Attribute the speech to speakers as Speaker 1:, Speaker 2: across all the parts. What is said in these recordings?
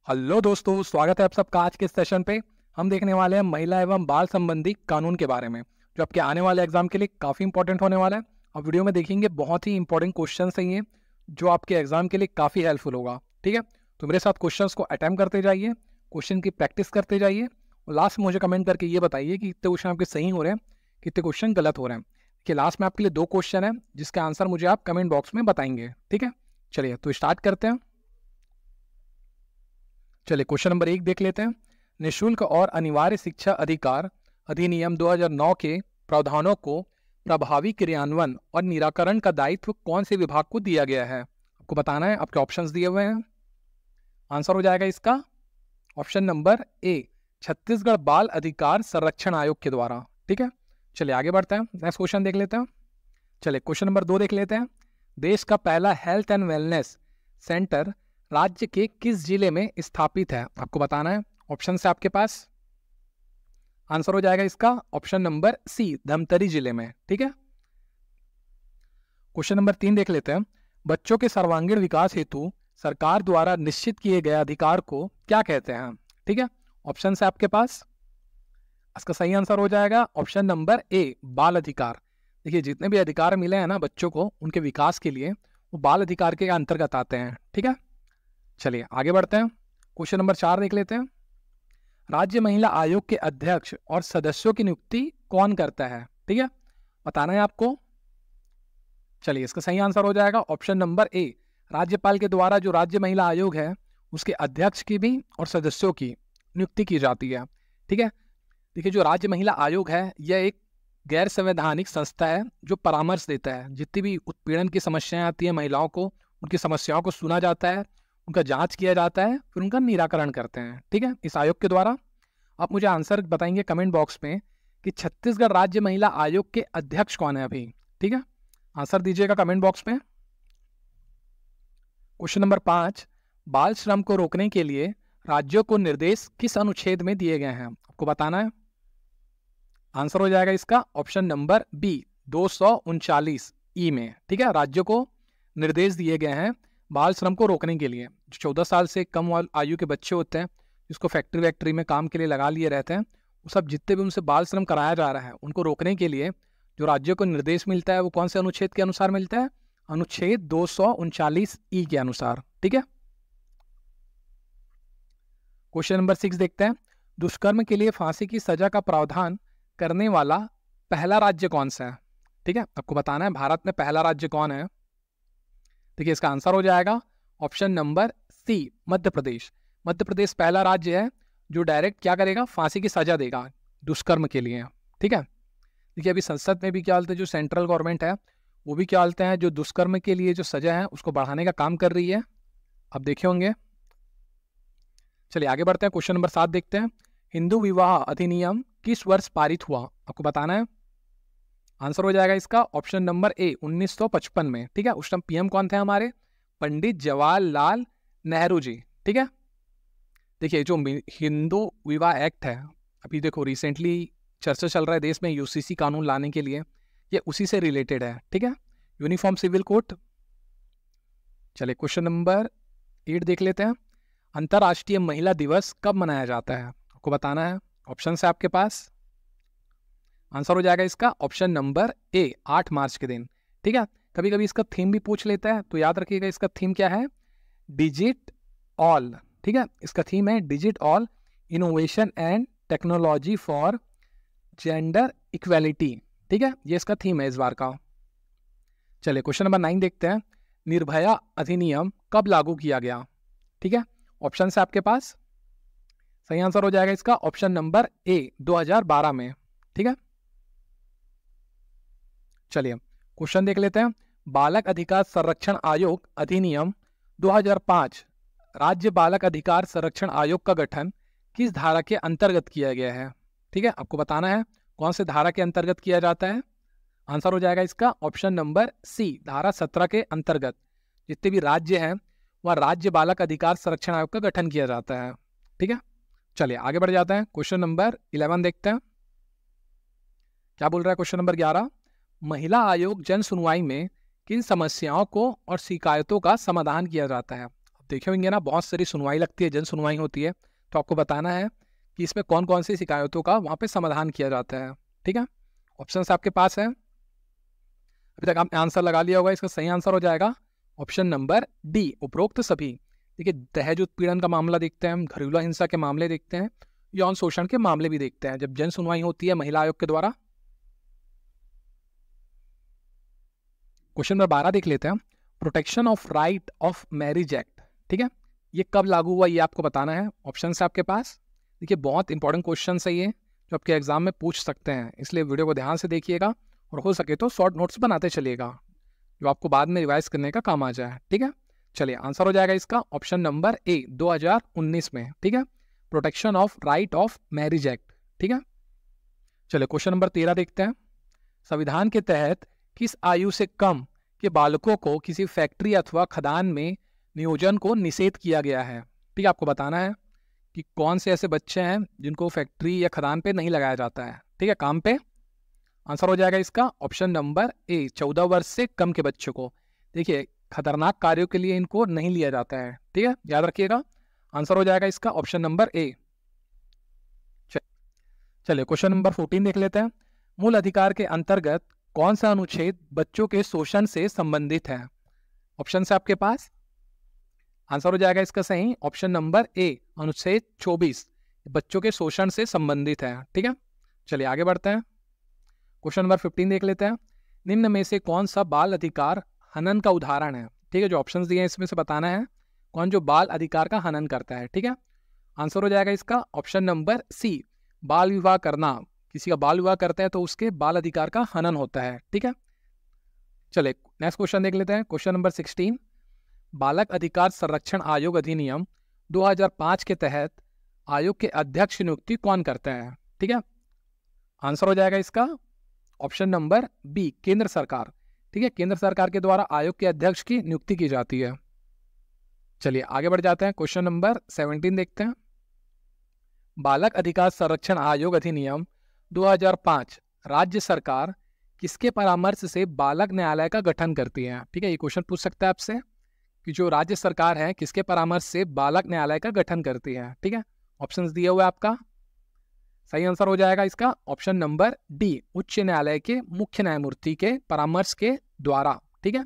Speaker 1: Hello दोस्तों, स्वागत है आप सबका आज के सेशन पे। हम देखने वाले हैं महिला एवं बाल संबंधी कानून के बारे में, जो आपके आने वाले एग्जाम के लिए काफ़ी इंपॉर्टेंट होने वाला है। अब वीडियो में देखेंगे बहुत ही इंपॉर्टेंट क्वेश्चन है ये, जो आपके एग्जाम के लिए काफ़ी हेल्पफुल होगा। ठीक है, तो मेरे साथ क्वेश्चंस को अटैम्प्ट करते जाइए, क्वेश्चन की प्रैक्टिस करते जाइए और लास्ट में मुझे कमेंट करके ये बताइए कि कितने क्वेश्चन आपके सही हो रहे हैं, कितने क्वेश्चन गलत हो रहे हैं। कि लास्ट में आपके लिए 2 क्वेश्चन है जिसका आंसर मुझे आप कमेंट बॉक्स में बताएंगे। ठीक है, चलिए तो स्टार्ट करते हैं। चलिए क्वेश्चन नंबर 1 देख लेते हैं। निःशुल्क और अनिवार्य शिक्षा अधिकार अधिनियम 2009 के प्रावधानों को प्रभावी क्रियान्वयन और निराकरण का दायित्व कौन से विभाग को दिया गया है? आपको बताना है। आपके ऑप्शंस दिए हुए हैं। आंसर हो जाएगा इसका ऑप्शन नंबर ए, छत्तीसगढ़ बाल अधिकार संरक्षण आयोग के द्वारा। ठीक है, चलिए आगे बढ़ते हैं। नेक्स्ट क्वेश्चन देख लेते हैं। चलिए क्वेश्चन नंबर 2 देख लेते हैं। देश का पहला हेल्थ एंड वेलनेस सेंटर राज्य के किस जिले में स्थापित है? आपको बताना है। ऑप्शन है आपके पास। आंसर हो जाएगा इसका ऑप्शन नंबर सी, धमतरी जिले में। ठीक है, क्वेश्चन नंबर 3 देख लेते हैं। बच्चों के सर्वांगीण विकास हेतु सरकार द्वारा निश्चित किए गए अधिकार को क्या कहते हैं? ठीक है, ऑप्शन है आपके पास। इसका सही आंसर हो जाएगा ऑप्शन नंबर ए, बाल अधिकार। देखिए, जितने भी अधिकार मिले हैं ना बच्चों को उनके विकास के लिए, वो बाल अधिकार के अंतर्गत आते हैं। ठीक है, चलिए आगे बढ़ते हैं। क्वेश्चन नंबर 4 देख लेते हैं। राज्य महिला आयोग के अध्यक्ष और सदस्यों की नियुक्ति कौन करता है? ठीक है, बताना है आपको। चलिए इसका सही आंसर हो जाएगा ऑप्शन नंबर ए, राज्यपाल के द्वारा जो राज्य महिला आयोग है उसके अध्यक्ष की भी और सदस्यों की नियुक्ति की जाती है। ठीक है, देखिए जो राज्य महिला आयोग है यह एक गैर संवैधानिक संस्था है जो परामर्श देता है। जितनी भी उत्पीड़न की समस्याएं आती है महिलाओं को, उनकी समस्याओं को सुना जाता है, उनका जांच किया जाता है, फिर उनका निराकरण करते हैं। ठीक है, इस आयोग के द्वारा। आप मुझे आंसर बताएंगे कमेंट बॉक्स में कि छत्तीसगढ़ राज्य महिला आयोग के अध्यक्ष कौन है अभी। ठीक है, आंसर दीजिएगा कमेंट बॉक्स में। क्वेश्चन नंबर 5, बाल श्रम को रोकने के लिए राज्यों को निर्देश किस अनुच्छेद में दिए गए हैं? आपको बताना है। आंसर हो जाएगा इसका ऑप्शन नंबर बी, 239 ई में। ठीक है, राज्यों को निर्देश दिए गए हैं बाल श्रम को रोकने के लिए। जो 14 साल से कम आयु के बच्चे होते हैं, जिसको फैक्ट्री वैक्ट्री में काम के लिए लगा लिए रहते हैं, वो सब जितने भी उनसे बाल श्रम कराया जा रहा है उनको रोकने के लिए जो राज्यों को निर्देश मिलता है वो कौन से अनुच्छेद के अनुसार मिलता है? अनुच्छेद 239 ई के अनुसार। ठीक है, क्वेश्चन नंबर 6 देखते हैं। दुष्कर्म के लिए फांसी की सजा का प्रावधान करने वाला पहला राज्य कौन सा है? ठीक है, आपको बताना है भारत में पहला राज्य कौन है। देखिए इसका आंसर हो जाएगा option number C, Madhya Pradesh. Madhya Pradesh पहला राज्य है जो डायरेक्ट क्या करेगा, फांसी की सजा देगा दुष्कर्म के लिए। ठीक है, देखिए अभी संसद में भी क्या बोलते हैं, जो सेंट्रल गवर्नमेंट है वो भी क्या बोलते हैं, जो दुष्कर्म के लिए जो सजा है उसको बढ़ाने का काम कर रही है। अब देखे होंगे। चलिए आगे बढ़ते हैं। क्वेश्चन नंबर 7 देखते हैं। हिंदू विवाह अधिनियम किस वर्ष पारित हुआ? आपको बताना है। आंसर हो जाएगा इसका ऑप्शन नंबर ए, 1955 में। ठीक है, उस टाइम पीएम कौन थे हमारे? पंडित जवाहरलाल नेहरू जी। ठीक है, देखिए जो हिंदू विवाह एक्ट है, अभी देखो रिसेंटली चर्चा चल रहा है देश में यूसीसी कानून लाने के लिए, ये उसी से रिलेटेड है। ठीक है, यूनिफॉर्म सिविल कोड। चलिए क्वेश्चन नंबर 8 देख लेते हैं। अंतर्राष्ट्रीय महिला दिवस कब मनाया जाता है? आपको बताना है। ऑप्शन है आपके पास। आंसर हो जाएगा इसका ऑप्शन नंबर ए, 8 मार्च के दिन। ठीक है, कभी कभी इसका थीम भी पूछ लेता है, तो याद रखिएगा इसका थीम क्या है, डिजिट ऑल। ठीक है, इसका थीम है digit all, innovation and technology for gender equality. ठीक है, ये इसका थीम है इस बार का। चलिए क्वेश्चन नंबर 9 देखते हैं। निर्भया अधिनियम कब लागू किया गया? ठीक है, ऑप्शन है आपके पास। सही आंसर हो जाएगा इसका ऑप्शन नंबर ए, 2012 में। ठीक है, चलिए क्वेश्चन देख लेते हैं। बालक अधिकार संरक्षण आयोग अधिनियम 2005 राज्य बालक अधिकार संरक्षण आयोग का गठन किस धारा के अंतर्गत किया गया है? ठीक है, आपको बताना है कौन से धारा के अंतर्गत किया जाता है। आंसर हो जाएगा इसका ऑप्शन नंबर सी, धारा 17 के अंतर्गत जितने भी राज्य हैं वह राज्य बालक अधिकार संरक्षण आयोग का गठन किया जाता है। ठीक है, चलिए आगे बढ़ जाते हैं। क्वेश्चन नंबर 11 देखते हैं क्या बोल रहा है। क्वेश्चन नंबर 11, महिला आयोग जन सुनवाई में किन समस्याओं को और शिकायतों का समाधान किया जाता है? देखे होंगे ना, बहुत सारी सुनवाई लगती है, जन सुनवाई होती है, तो आपको बताना है कि इसमें कौन कौन सी शिकायतों का वहाँ पे समाधान किया जाता है। ठीक है, ऑप्शन आपके पास है, अभी तक आपने आंसर लगा लिया होगा। इसका सही आंसर हो जाएगा ऑप्शन नंबर डी, उपरोक्त सभी। देखिए, दहेज उत्पीड़न का मामला देखते हैं हम, घरेलू हिंसा के मामले देखते हैं, यौन शोषण के मामले भी देखते हैं जब जन सुनवाई होती है महिला आयोग के द्वारा। क्वेश्चन नंबर 12 देख लेते हैं, protection of right of marriage act. ठीक है, ये कब लागू हुआ ये आपको बताना है। ऑप्शन है आपके पास। देखिए, बहुत इंपॉर्टेंट क्वेश्चन है ये, जो आपके एग्जाम में पूछ सकते हैं, इसलिए वीडियो को ध्यान से देखिएगा और हो सके तो शॉर्ट नोट्स बनाते चलिएगा, जो आपको बाद में रिवाइज करने का काम आ जाए। ठीक है, चलिए आंसर हो जाएगा इसका ऑप्शन नंबर ए, 2019 में। ठीक है, protection of right of marriage act. ठीक है, चलिए क्वेश्चन नंबर 13 देखते हैं, संविधान के तहत किस आयु से कम के बालकों को किसी फैक्ट्री अथवा खदान में नियोजन को निषेध किया गया है। ठीक है, आपको बताना है कि कौन से ऐसे बच्चे हैं जिनको फैक्ट्री या खदान पे नहीं लगाया जाता है। ठीक है, काम पे। आंसर हो जाएगा इसका ऑप्शन नंबर ए, 14 वर्ष से कम के बच्चों को। देखिए, खतरनाक कार्यों के लिए इनको नहीं लिया जाता है। ठीक है, याद रखिएगा, आंसर हो जाएगा इसका ऑप्शन नंबर ए। चलिए क्वेश्चन नंबर 14 देख लेते हैं, मूल अधिकार के अंतर्गत कौन सा अनुच्छेद बच्चों के शोषण से संबंधित है। ऑप्शन है आपके पास, आंसर हो जाएगा इसका सही ऑप्शन नंबर ए, अनुच्छेद 24 बच्चों के शोषण से संबंधित है। ठीक है, चलिए आगे बढ़ते हैं, क्वेश्चन नंबर 15 देख लेते हैं, निम्न में से कौन सा बाल अधिकार हनन का उदाहरण है। ठीक है, जो ऑप्शंस दिए हैं इसमें से बताना है कौन जो बाल अधिकार का हनन करता है। ठीक है, आंसर हो जाएगा इसका ऑप्शन नंबर सी, बाल विवाह करना। किसी का बाल विवाह करता है तो उसके बाल अधिकार का हनन होता है। ठीक है, चले नेक्स्ट क्वेश्चन देख लेते हैं, क्वेश्चन नंबर 16, बालक अधिकार संरक्षण आयोग अधिनियम 2005 के तहत आयोग के अध्यक्ष की नियुक्ति कौन करता है। ठीक है, आंसर हो जाएगा इसका ऑप्शन नंबर बी, केंद्र सरकार। ठीक है, केंद्र सरकार के द्वारा आयोग के अध्यक्ष की नियुक्ति की जाती है। चलिए आगे बढ़ जाते हैं, क्वेश्चन नंबर 17 देखते हैं, बालक अधिकार संरक्षण आयोग अधिनियम 2005 राज्य सरकार किसके परामर्श से बालक न्यायालय का गठन करती है। ठीक है, ये क्वेश्चन पूछ सकता है आपसे कि जो राज्य सरकार है किसके परामर्श से बालक न्यायालय का गठन करती है। ठीक है, ऑप्शंस दिए हुए आपका, सही आंसर हो जाएगा इसका ऑप्शन नंबर डी, उच्च न्यायालय के मुख्य न्यायमूर्ति के परामर्श के द्वारा। ठीक है,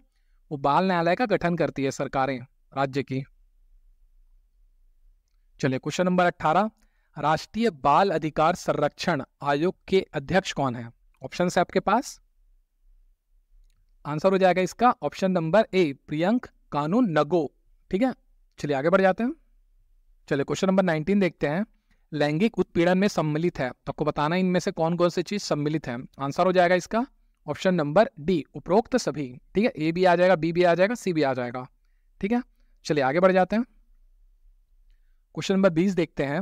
Speaker 1: वो बाल न्यायालय का गठन करती है सरकारें राज्य की। चलिए क्वेश्चन नंबर 18, राष्ट्रीय बाल अधिकार संरक्षण आयोग के अध्यक्ष कौन है। ऑप्शन है आपके पास, आंसर हो जाएगा इसका ऑप्शन नंबर ए, प्रियंक कानून नगो। ठीक है, चलिए आगे बढ़ जाते हैं, चलिए क्वेश्चन नंबर 19 देखते हैं, लैंगिक उत्पीड़न में सम्मिलित है, तो आपको बताना है इनमें से कौन कौन सी चीज सम्मिलित है। आंसर हो जाएगा इसका ऑप्शन नंबर डी, उपरोक्त सभी। ठीक है, ए भी आ जाएगा, बी भी आ जाएगा, सी भी आ जाएगा। ठीक है, चलिए आगे बढ़ जाते हैं, क्वेश्चन नंबर 20 देखते हैं,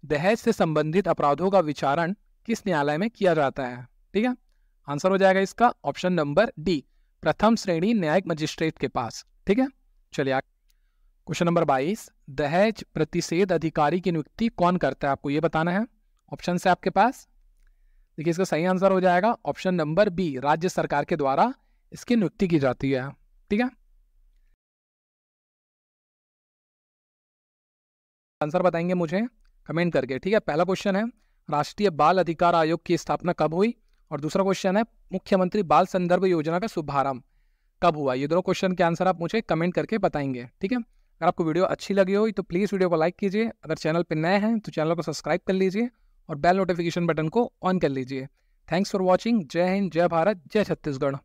Speaker 1: दहेज से संबंधित अपराधों का विचारण किस न्यायालय में किया जाता है। ठीक है, आंसर हो जाएगा इसका ऑप्शन नंबर डी, प्रथम श्रेणी न्यायिक मजिस्ट्रेट के पास। ठीक है, चलिए क्वेश्चन नंबर 22, दहेज प्रतिषेध अधिकारी की नियुक्ति कौन करता है, आपको ये बताना है। ऑप्शन है आपके पास, देखिए इसका सही आंसर हो जाएगा ऑप्शन नंबर बी, राज्य सरकार के द्वारा इसकी नियुक्ति की जाती है। ठीक है, आंसर बताएंगे मुझे कमेंट करके। ठीक है, पहला क्वेश्चन है राष्ट्रीय बाल अधिकार आयोग की स्थापना कब हुई, और दूसरा क्वेश्चन है मुख्यमंत्री बाल संदर्भ योजना का शुभारंभ कब हुआ। ये दोनों क्वेश्चन के आंसर आप मुझे कमेंट करके बताएंगे। ठीक है, अगर आपको वीडियो अच्छी लगी हो तो प्लीज़ वीडियो को लाइक कीजिए, अगर चैनल पर नए हैं तो चैनल को सब्सक्राइब कर लीजिए और बेल नोटिफिकेशन बटन को ऑन कर लीजिए। Thanks for watching. जय हिंद, जय भारत, जय छत्तीसगढ़।